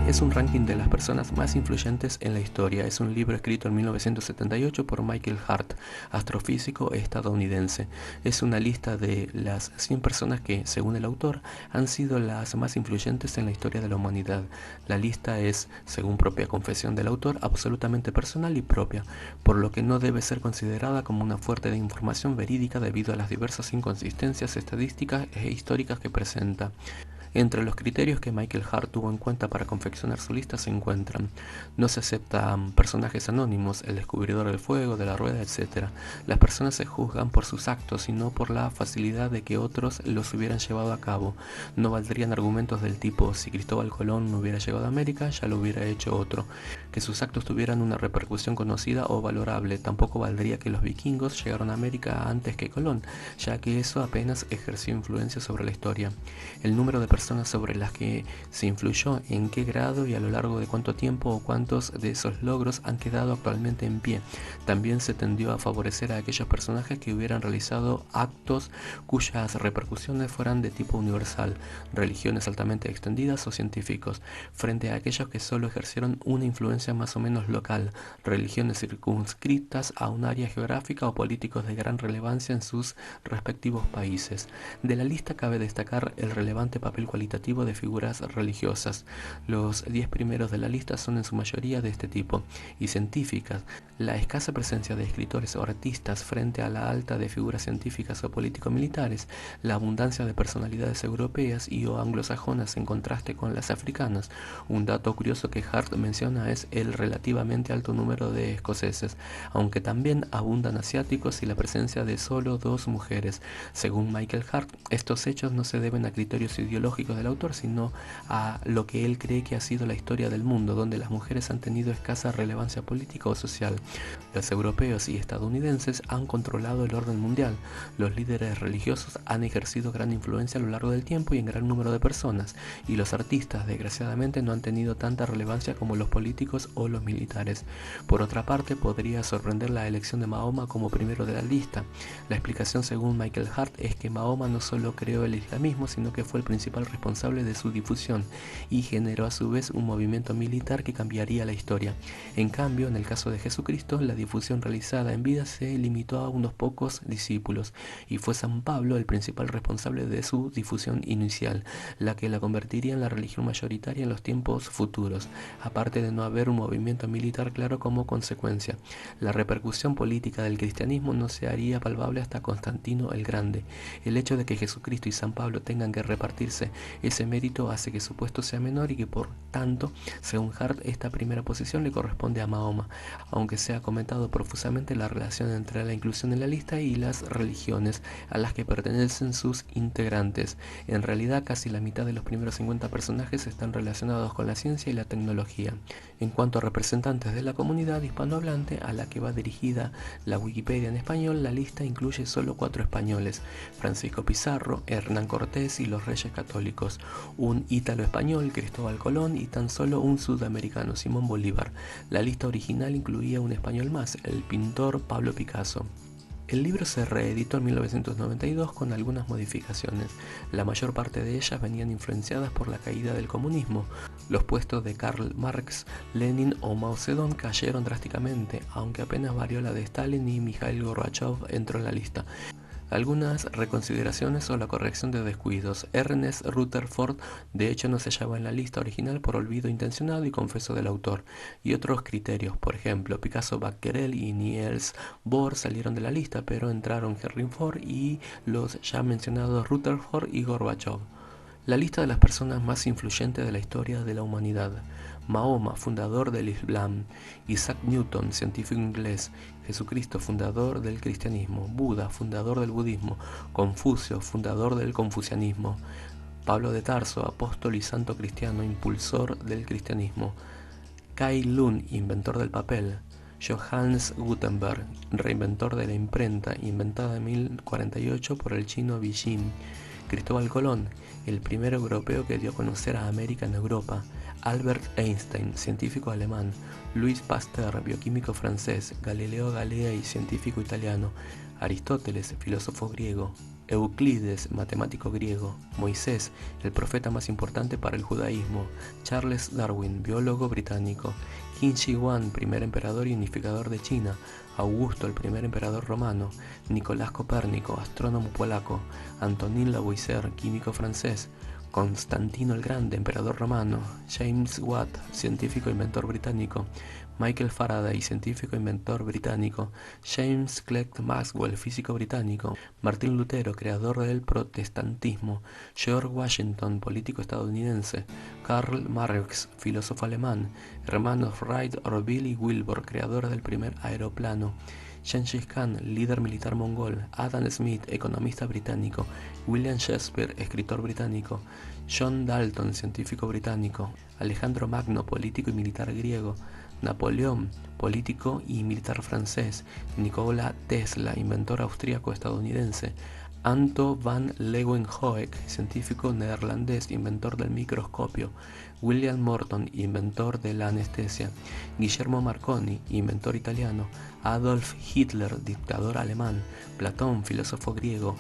es un ranking de las personas más influyentes en la historia. Es un libro escrito en 1978 por Michael Hart, astrofísico estadounidense. Es una lista de las 100 personas que, según el autor, han sido las más influyentes en la historia de la humanidad. La lista es, según propia confesión del autor, absolutamente personal y propia, por lo que no debe ser considerada como una fuente de información verídica debido a las diversas inconsistencias estadísticas e históricas que presenta. Entre los criterios que Michael Hart tuvo en cuenta para confeccionar su lista se encuentran: no se aceptan personajes anónimos, el descubridor del fuego, de la rueda, etc. Las personas se juzgan por sus actos y no por la facilidad de que otros los hubieran llevado a cabo. No valdrían argumentos del tipo: si Cristóbal Colón no hubiera llegado a América, ya lo hubiera hecho otro. Que sus actos tuvieran una repercusión conocida o valorable. Tampoco valdría que los vikingos llegaron a América antes que Colón, ya que eso apenas ejerció influencia sobre la historia. El número de personas sobre las que se influyó, en qué grado y a lo largo de cuánto tiempo o cuántos de esos logros han quedado actualmente en pie. También se tendió a favorecer a aquellos personajes que hubieran realizado actos cuyas repercusiones fueran de tipo universal, religiones altamente extendidas o científicos, frente a aquellos que solo ejercieron una influencia más o menos local, religiones circunscritas a un área geográfica o políticos de gran relevancia en sus respectivos países. De la lista cabe destacar el relevante papel cualitativo de figuras religiosas. Los 10 primeros de la lista son en su mayoría de este tipo, y científicas. La escasa presencia de escritores o artistas frente a la alta de figuras científicas o político-militares, la abundancia de personalidades europeas y o anglosajonas en contraste con las africanas. Un dato curioso que Hart menciona es el relativamente alto número de escoceses, aunque también abundan asiáticos y la presencia de solo 2 mujeres. Según Michael Hart, estos hechos no se deben a criterios ideológicos del autor, sino a lo que él cree que ha sido la historia del mundo, donde las mujeres han tenido escasa relevancia política o social. Los europeos y estadounidenses han controlado el orden mundial. Los líderes religiosos han ejercido gran influencia a lo largo del tiempo y en gran número de personas, y los artistas, desgraciadamente, no han tenido tanta relevancia como los políticos o los militares. Por otra parte, podría sorprender la elección de Mahoma como primero de la lista. La explicación, según Michael Hart, es que Mahoma no solo creó el islamismo, sino que fue el principal responsable de su difusión y generó a su vez un movimiento militar que cambiaría la historia. En cambio, en el caso de Jesucristo, la difusión realizada en vida se limitó a unos pocos discípulos, y fue San Pablo el principal responsable de su difusión inicial, la que la convertiría en la religión mayoritaria en los tiempos futuros, aparte de no haber un movimiento militar claro como consecuencia. La repercusión política del cristianismo no se haría palpable hasta Constantino el Grande. El hecho de que Jesucristo y San Pablo tengan que repartirse ese mérito hace que su puesto sea menor y que, por tanto, según Hart, esta primera posición le corresponde a Mahoma, aunque se ha comentado profusamente la relación entre la inclusión en la lista y las religiones a las que pertenecen sus integrantes. En realidad, casi la mitad de los primeros 50 personajes están relacionados con la ciencia y la tecnología. En cuanto a representantes de la comunidad hispanohablante a la que va dirigida la Wikipedia en español, la lista incluye solo 4 españoles: Francisco Pizarro, Hernán Cortés y los Reyes Católicos, un ítalo-español, Cristóbal Colón, y tan solo un sudamericano, Simón Bolívar. La lista original incluía un español más, el pintor Pablo Picasso. El libro se reeditó en 1992 con algunas modificaciones. La mayor parte de ellas venían influenciadas por la caída del comunismo. Los puestos de Karl Marx, Lenin o Mao Zedong cayeron drásticamente, aunque apenas varió la de Stalin y Mikhail Gorbachev entró en la lista. Algunas reconsideraciones o la corrección de descuidos. Ernest Rutherford de hecho no se hallaba en la lista original por olvido intencionado y confeso del autor, y otros criterios, por ejemplo, Picasso, Becquerel y Niels Bohr salieron de la lista, pero entraron Henry Ford y los ya mencionados Rutherford y Gorbachev. La lista de las personas más influyentes de la historia de la humanidad: Mahoma, fundador del Islam; Isaac Newton, científico inglés; Jesucristo, fundador del cristianismo; Buda, fundador del budismo; Confucio, fundador del confucianismo; Pablo de Tarso, apóstol y santo cristiano, impulsor del cristianismo; Kai Lun, inventor del papel; Johannes Gutenberg, reinventor de la imprenta, inventada en 1048 por el chino Bi Jin; Cristóbal Colón, el primer europeo que dio a conocer a América en Europa; Albert Einstein, científico alemán; Louis Pasteur, bioquímico francés; Galileo Galilei, científico italiano; Aristóteles, filósofo griego. Euclides, matemático griego. Moisés, el profeta más importante para el judaísmo. Charles Darwin, biólogo británico. Qin Shi Huang, primer emperador y unificador de China. Augusto, el primer emperador romano. Nicolás Copérnico, astrónomo polaco. Antonin Lavoisier, químico francés. Constantino el Grande, emperador romano. James Watt, científico e inventor británico. Michael Faraday, científico e inventor británico. James Clerk Maxwell, físico británico. Martín Lutero, creador del protestantismo. George Washington, político estadounidense. Karl Marx, filósofo alemán. Hermanos Wright Orville y Wilbur, creadores del primer aeroplano. Gengis Khan, líder militar mongol. Adam Smith, economista británico. William Shakespeare, escritor británico. John Dalton, científico británico. Alejandro Magno, político y militar griego. Napoleón, político y militar francés. Nikola Tesla, inventor austríaco-estadounidense. Anto van Leeuwenhoek, científico neerlandés, inventor del microscopio. William Morton, inventor de la anestesia. Guillermo Marconi, inventor italiano. Adolf Hitler, dictador alemán. Platón, filósofo griego.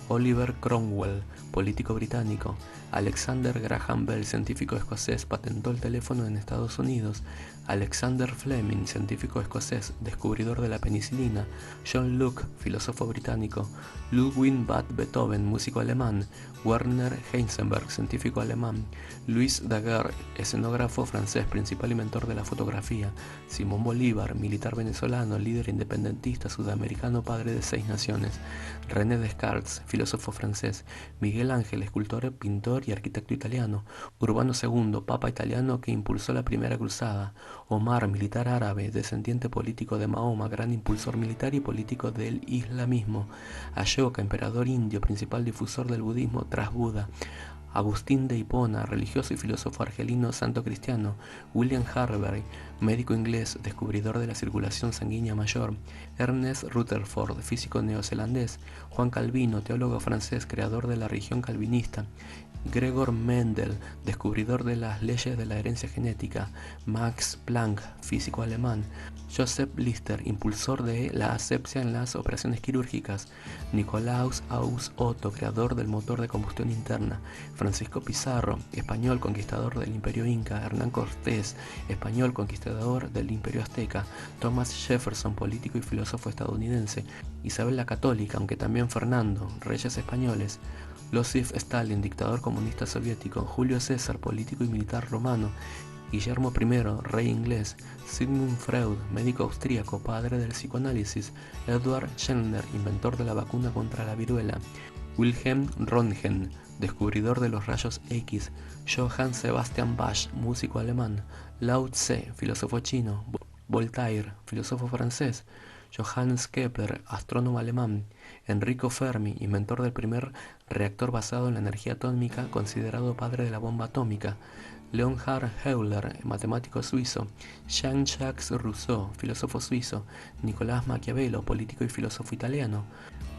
Oliver Cromwell, político británico. Alexander Graham Bell, científico escocés, patentó el teléfono en Estados Unidos. Alexander Fleming, científico escocés, descubridor de la penicilina. John Locke, filósofo británico. Ludwig van Beethoven, músico alemán. Werner Heisenberg, científico alemán. Louis Daguerre, escenógrafo francés, principal inventor de la fotografía. Simón Bolívar, militar venezolano, líder independentista sudamericano, padre de 6 naciones. René Descartes, filósofo francés. Miguel Ángel, escultor, pintor y arquitecto italiano. Urbano II, papa italiano que impulsó la primera cruzada. Omar, militar árabe, descendiente político de Mahoma, gran impulsor militar y político del islamismo. Ashoka, emperador indio, principal difusor del budismo tras Buda. Agustín de Hipona, religioso y filósofo argelino santo cristiano. William Harvey, médico inglés, descubridor de la circulación sanguínea mayor. Ernest Rutherford, físico neozelandés. Juan Calvino, teólogo francés, creador de la religión calvinista. Gregor Mendel, descubridor de las leyes de la herencia genética. Max Planck, físico alemán. Joseph Lister, impulsor de la asepsia en las operaciones quirúrgicas. Nicolaus Aus Otto, creador del motor de combustión interna. Francisco Pizarro, español conquistador del Imperio Inca. Hernán Cortés, español conquistador del Imperio Azteca. Thomas Jefferson, político y filósofo estadounidense. Isabel la Católica, aunque también Fernando, reyes españoles. Joseph Stalin, dictador comunista soviético. Julio César, político y militar romano. Guillermo I, rey inglés. Sigmund Freud, médico austríaco, padre del psicoanálisis. Edward Jenner, inventor de la vacuna contra la viruela. Wilhelm Röntgen, descubridor de los rayos X. Johann Sebastian Bach, músico alemán. Lao Tse, filósofo chino. Voltaire, filósofo francés. Johannes Kepler, astrónomo alemán. Enrico Fermi, inventor del primer reactor basado en la energía atómica, considerado padre de la bomba atómica. Leonhard Euler, matemático suizo. Jean-Jacques Rousseau, filósofo suizo. Nicolás Maquiavelo, político y filósofo italiano.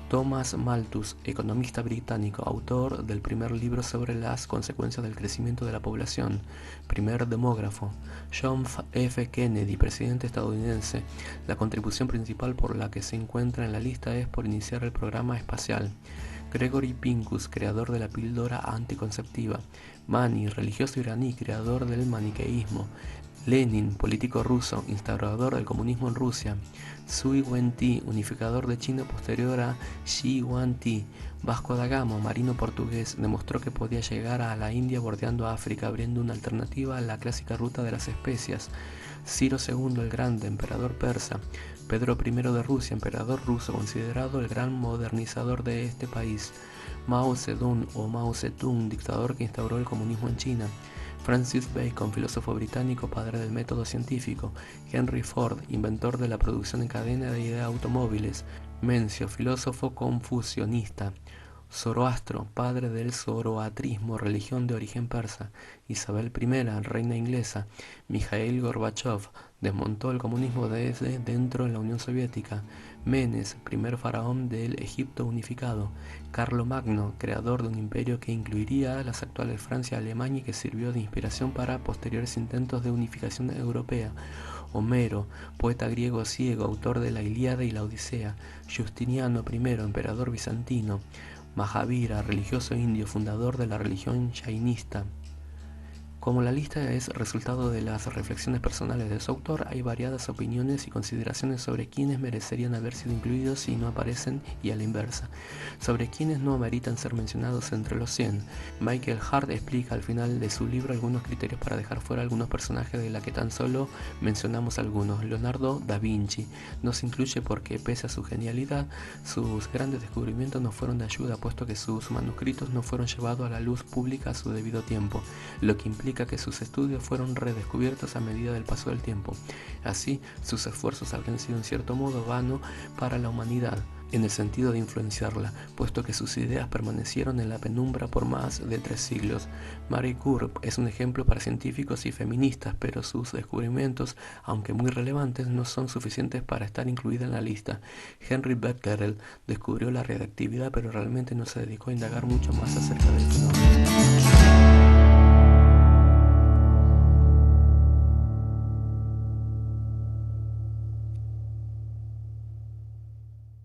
Thomas Malthus, economista británico, autor del primer libro sobre las consecuencias del crecimiento de la población, primer demógrafo. John F. Kennedy, presidente estadounidense. La contribución principal por la que se encuentra en la lista es por iniciar el programa espacial. Gregory Pincus, creador de la píldora anticonceptiva. Mani, religioso iraní, creador del maniqueísmo. Lenin, político ruso, instaurador del comunismo en Rusia. Sui Wen-ti, unificador de China posterior a Shi Huang-ti. Vasco da Gama, marino portugués, demostró que podía llegar a la India bordeando África, abriendo una alternativa a la clásica ruta de las especias. Ciro II el Grande, emperador persa. Pedro I de Rusia, emperador ruso, considerado el gran modernizador de este país. Mao Zedong o Mao Zedong, dictador que instauró el comunismo en China. Francis Bacon, filósofo británico, padre del método científico. Henry Ford, inventor de la producción en cadena de automóviles. Mencio, filósofo confucionista. Zoroastro, padre del zoroatrismo, religión de origen persa. Isabel I, reina inglesa. Mikhail Gorbachev, desmontó el comunismo desde dentro de la Unión Soviética. Menes, primer faraón del Egipto unificado. Carlomagno, creador de un imperio que incluiría las actuales Francia y Alemania y que sirvió de inspiración para posteriores intentos de unificación europea. Homero, poeta griego ciego, autor de la Ilíada y la Odisea; Justiniano I, emperador bizantino; Mahavira, religioso indio, fundador de la religión jainista. Como la lista es resultado de las reflexiones personales de su autor, hay variadas opiniones y consideraciones sobre quiénes merecerían haber sido incluidos si no aparecen, y a la inversa, sobre quiénes no ameritan ser mencionados entre los 100. Michael Hart explica al final de su libro algunos criterios para dejar fuera algunos personajes de la que tan solo mencionamos algunos. Leonardo da Vinci no se incluye porque, pese a su genialidad, sus grandes descubrimientos no fueron de ayuda, puesto que sus manuscritos no fueron llevados a la luz pública a su debido tiempo, lo que implica que sus estudios fueron redescubiertos a medida del paso del tiempo. Así, sus esfuerzos habrían sido en cierto modo vanos para la humanidad, en el sentido de influenciarla, puesto que sus ideas permanecieron en la penumbra por más de 3 siglos. Marie Curie es un ejemplo para científicos y feministas, pero sus descubrimientos, aunque muy relevantes, no son suficientes para estar incluida en la lista. Henry Becquerel descubrió la radiactividad, pero realmente no se dedicó a indagar mucho más acerca del fenómeno.